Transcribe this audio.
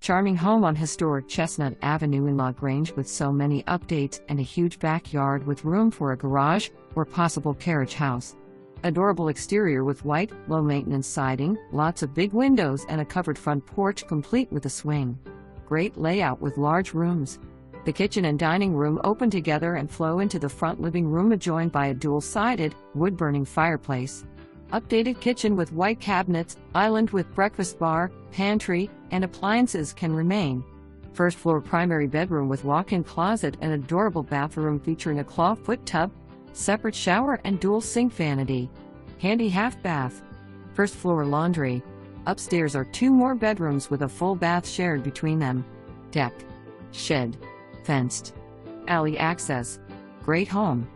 Charming home on historic Chestnut Avenue in LaGrange with so many updates and a huge backyard with room for a garage or possible carriage house. Adorable exterior with white, low-maintenance siding, lots of big windows and a covered front porch complete with a swing. Great layout with large rooms. The kitchen and dining room open together and flow into the front living room adjoined by a dual-sided, wood-burning fireplace. Updated kitchen with white cabinets, island with breakfast bar, pantry, and appliances can remain. First floor primary bedroom with walk-in closet and adorable bathroom featuring a clawfoot tub, separate shower and dual sink vanity. Handy half bath. First floor laundry. Upstairs are 2 more bedrooms with a full bath shared between them. Deck. Shed. Fenced. Alley access. Great home.